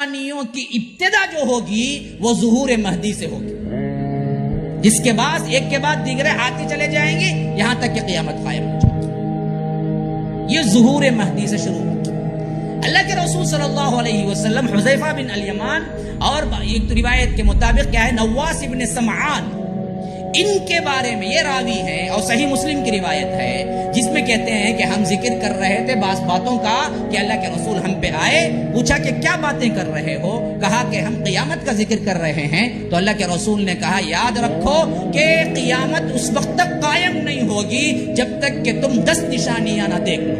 نشانیوں کی ابتدا جو ہوگی وہ ظہور مہدی سے ہوگی، جس کے بعد ایک کے بعد دیگرے آتے چلے جائیں گے یہاں تک کہ قیامت قائم ہو جائے گی۔ یہ ظہور مہدی سے شروع ہوگی۔ اللہ کے رسول صلی اللہ علیہ وسلم حذیفہ بن الیمان اور ایک روایت کے مطابق کیا ہے نواس بن سمعان، ان کے بارے میں یہ راوی ہے اور صحیح مسلم کی روایت ہے جس میں کہتے ہیں کہ ہم ذکر کر رہے تھے بعض باتوں کا کہ اللہ کے رسول ہم پہ آئے، پوچھا کہ کیا باتیں کر رہے ہو، کہا کہ ہم قیامت کا ذکر کر رہے ہیں، تو اللہ کے رسول نے کہا یاد رکھو کہ قیامت اس وقت تک قائم نہیں ہوگی جب تک کہ تم 10 نشانیاں نہ دیکھ لو۔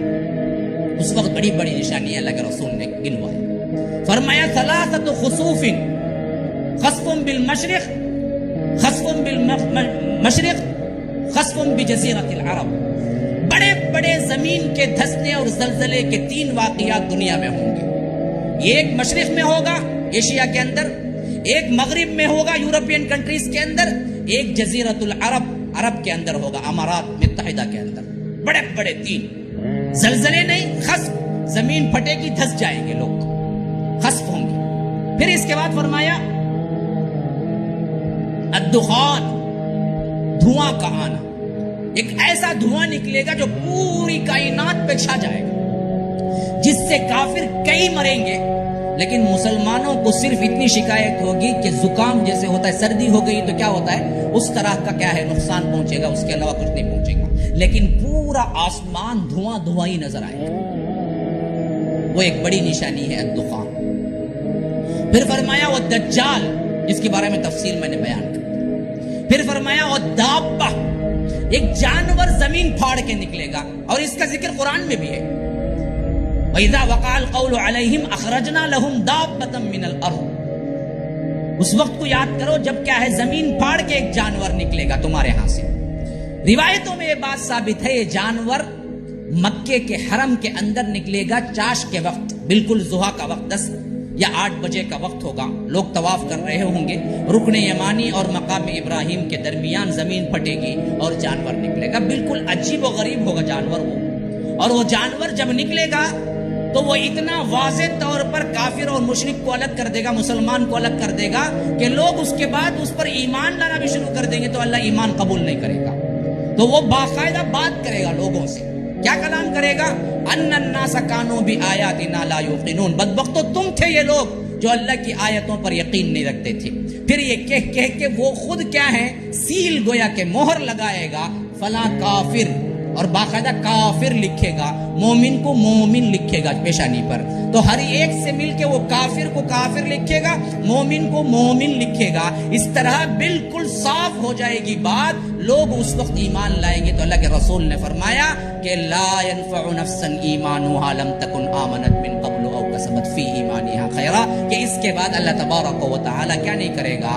اس وقت بڑی بڑی نشانیاں اللہ کے رسول نے گنوائی، فرمایا ثلاثۃ خسوف، خسف بالمشرق، خسف بالمشرق، خسف بجزیرۃ العرب، بڑے بڑے زمین کے دھسنے اور زلزلے کے 3 واقعات دنیا میں ہوں گے۔ یہ ایک مشرق میں ہوگا ایشیا کے اندر، ایک مغرب میں ہوگا یورپین کنٹریز کے اندر، ایک جزیرۃ العرب عرب کے اندر ہوگا، امارات متحدہ کے اندر۔ بڑے بڑے 3 زلزلے نہیں، خسف، زمین پھٹے گی، دھس جائیں گے لوگ، خسف ہوں گے۔ پھر اس کے بعد فرمایا الدخان، دھواں کا آنا، ایک ایسا دھواں نکلے گا جو پوری کائنات پہ چھا جائے گا، جس سے کافر کئی مریں گے، لیکن مسلمانوں کو صرف اتنی شکایت ہوگی کہ زکام جیسے ہوتا ہے، سردی ہو گئی تو کیا ہوتا ہے، اس طرح کا کیا ہے نقصان پہنچے گا، اس کے علاوہ کچھ نہیں پہنچے گا، لیکن پورا آسمان دھواں دھواں ہی نظر آئے گا۔ وہ ایک بڑی نشانی ہے الدخان۔ پھر فرمایا وہ دجال، جس کے بارے میں تفصیل میں نے بیان کی۔ پھر فرمایا وہ دابہ، ایک جانور زمین پھاڑ کے نکلے گا، اور اس کا ذکر قرآن میں بھی ہے، وَإِذَا وَقَعَ الْقَوْلُ عَلَيْهِمْ أَخْرَجْنَا لَهُمْ دَابَّةً مِّنَ الْأَرْضِ۔ اس وقت کو یاد کرو جب کیا ہے زمین پھاڑ کے ایک جانور نکلے گا تمہارے ہاں سے۔ روایتوں میں یہ بات ثابت ہے، یہ جانور مکے کے حرم کے اندر نکلے گا چاش کے وقت، بالکل ضحیٰ کا وقت 10 یا 8 بجے کا وقت ہوگا، لوگ طواف کر رہے ہوں گے، رکن یمانی اور مقام ابراہیم کے درمیان زمین پھٹے گی اور جانور نکلے گا، بالکل عجیب و غریب ہوگا جانور وہ، اور وہ جانور جب نکلے گا تو وہ اتنا واضح طور پر کافر اور مشرک کو الگ کر دے گا، مسلمان کو الگ کر دے گا کہ لوگ اس کے بعد اس پر ایمان لانا بھی شروع کر دیں گے تو اللہ ایمان قبول نہیں کرے گا، تو وہ باقاعدہ بات کرے گا لوگوں سے، کیا کلام کرے گا، ان الناس کانوا بآیاتنا لا یوقنون، بدبختو تم تھے یہ لوگ جو اللہ کی آیتوں پر یقین نہیں رکھتے تھے۔ پھر یہ کہہ کے وہ خود کیا ہے سیل گویا کہ مہر لگائے گا فلاں کافر، اور باقاعدہ کافر لکھے گا، مومن کو مومن لکھے گا پیشانی پر، تو ہر ایک سے مل کے وہ کافر کو کافر لکھے گا، مومن کو مومن لکھے گا، اس طرح بالکل صاف ہو جائے گی بات، لوگ اس وقت ایمان لائیں گے۔ تو اللہ کے رسول نے فرمایا کہ لا ينفع نفسا ایمانها لم تکن آمنت من قبل او کسبت فی ایمانها خیرا، کہ اس کے بعد اللہ تبارک و تعالی کیا نہیں کرے گا،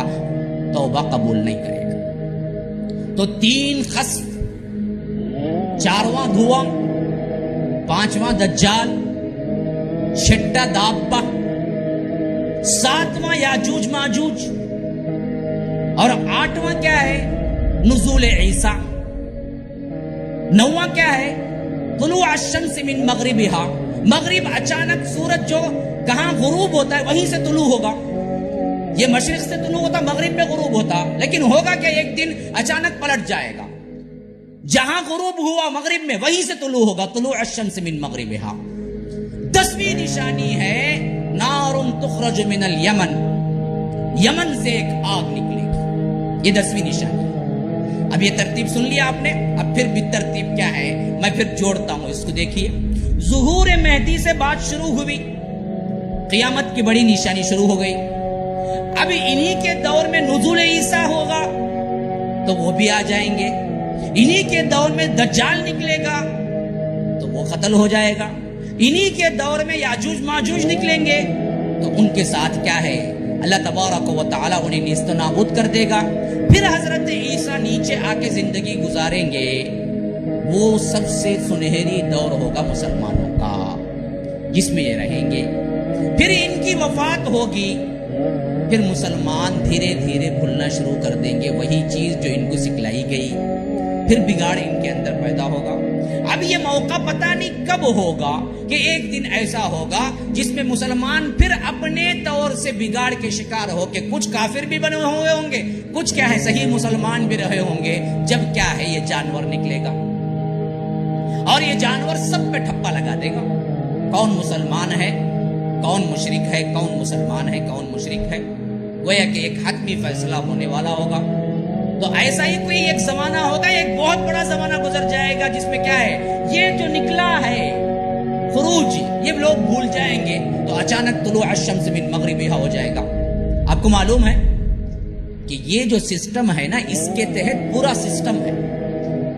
توبہ قبول نہیں کرے گا۔ تو 3 خسف، 4واں دھواں، 5واں دجال، 6واں دابہ، 7واں یاجوج ماجوج، اور 8واں کیا ہے نزول عیسیٰ، 9واں کیا ہے طلوع الشمس من مغربها، مغرب اچانک سورج جو کہاں غروب ہوتا ہے وہیں سے طلوع ہوگا، یہ مشرق سے طلوع ہوتا مغرب میں غروب ہوتا، لیکن ہوگا کہ ایک دن اچانک پلٹ جائے گا، جہاں غروب ہوا مغرب میں وہیں سے طلوع ہوگا، طلوع الشمس من مغربها۔ 10ویں نشانی ہے نار تخرج من الیمن، یمن سے ایک آگ نکلے گی، یہ 10ویں نشانی۔ اب یہ ترتیب سن لیا آپ نے، اب پھر بھی ترتیب کیا ہے میں پھر جوڑتا ہوں اس کو، دیکھیے ظہور مہدی سے بات شروع ہوئی، قیامت کی بڑی نشانی شروع ہو گئی، اب انہی کے دور میں نزول عیسیٰ ہوگا تو وہ بھی آ جائیں گے، انہی کے دور میں دجال نکلے گا تو وہ قتل ہو جائے گا، انہی کے دور میں یاجوج ماجوج نکلیں گے تو ان کے ساتھ کیا ہے اللہ تبارک و تعالیٰ انہیں نیست و نابود کر دے گا۔ پھر حضرت عیسیٰ نیچے آ کے زندگی گزاریں گے، وہ سب سے سنہری دور ہوگا مسلمانوں کا جس میں یہ رہیں گے، پھر ان کی وفات ہوگی، پھر مسلمان دھیرے دھیرے بھولنا شروع کر دیں گے وہی چیز جو ان کو سکھلائی گئی، پھر بگاڑ ان کے اندر پیدا ہوگا۔ اب یہ موقع پتہ نہیں کب ہوگا کہ ایک دن ایسا ہوگا جس میں مسلمان پھر اپنے طور سے بگاڑ کے شکار ہو کہ کچھ کافر بھی بنے ہوئے ہوں گے، کچھ کیا ہے صحیح مسلمان بھی رہے ہوں گے، جب کیا ہے یہ جانور نکلے گا اور یہ جانور سب پہ ٹھپا لگا دے گا، کون مسلمان ہے کون مشرک ہے، کون مسلمان ہے کون مشرک ہے، گویا کہ ایک حتمی فیصلہ ہونے والا ہوگا۔ تو ایسا ہی کوئی ایک زمانہ ہوگا، ایک بہت بڑا زمانہ گزر جائے گا جس میں کیا ہے یہ جو نکلا ہے خروج یہ لوگ بھول جائیں گے، تو اچانک طلوع الشمس من مغربها ہو جائے گا۔ آپ کو معلوم ہے کہ یہ جو سسٹم ہے نا، اس کے تحت پورا سسٹم ہے،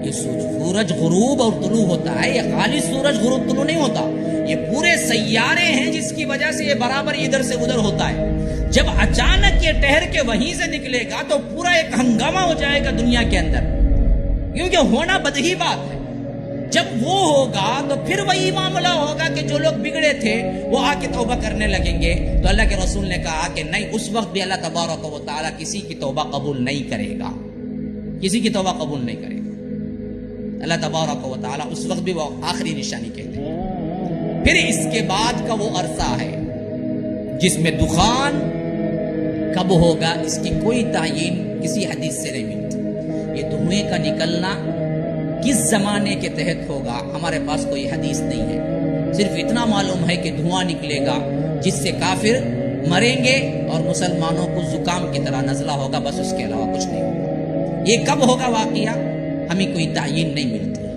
یہ سورج غروب اور طلوع ہوتا ہے، یہ خالی سورج غروب طلوع نہیں ہوتا، یہ پورے سیارے ہیں جس کی وجہ سے یہ برابر ادھر سے ادھر ہوتا ہے۔ جب اچانک یہ ٹہر کے وہیں سے نکلے گا تو پورا ایک ہنگامہ ہو جائے گا دنیا کے اندر، کیونکہ ہونا بدہی بات ہے۔ جب وہ ہوگا تو پھر وہی معاملہ ہوگا کہ جو لوگ بگڑے تھے وہ آ کے توبہ کرنے لگیں گے، تو اللہ کے رسول نے کہا کہ نہیں، اس وقت بھی اللہ تبارک و تعالیٰ کسی کی توبہ قبول نہیں کرے گا، کسی کی توبہ قبول نہیں کرے گا۔ اللہ تبارک و تعالیٰ اس وقت بھی وہ آخری نشانی کہتے ہیں۔ پھر اس کے بعد کا وہ عرصہ ہے جس میں دخان کب ہوگا اس کی کوئی تعین کسی حدیث سے نہیں ملتی۔ یہ دھوئیں کا نکلنا کس زمانے کے تحت ہوگا ہمارے پاس کوئی حدیث نہیں ہے، صرف اتنا معلوم ہے کہ دھواں نکلے گا جس سے کافر مریں گے اور مسلمانوں کو زکام کی طرح نزلہ ہوگا، بس اس کے علاوہ کچھ نہیں ہوگا۔ یہ کب ہوگا واقعہ ہمیں کوئی تعین نہیں ملتی۔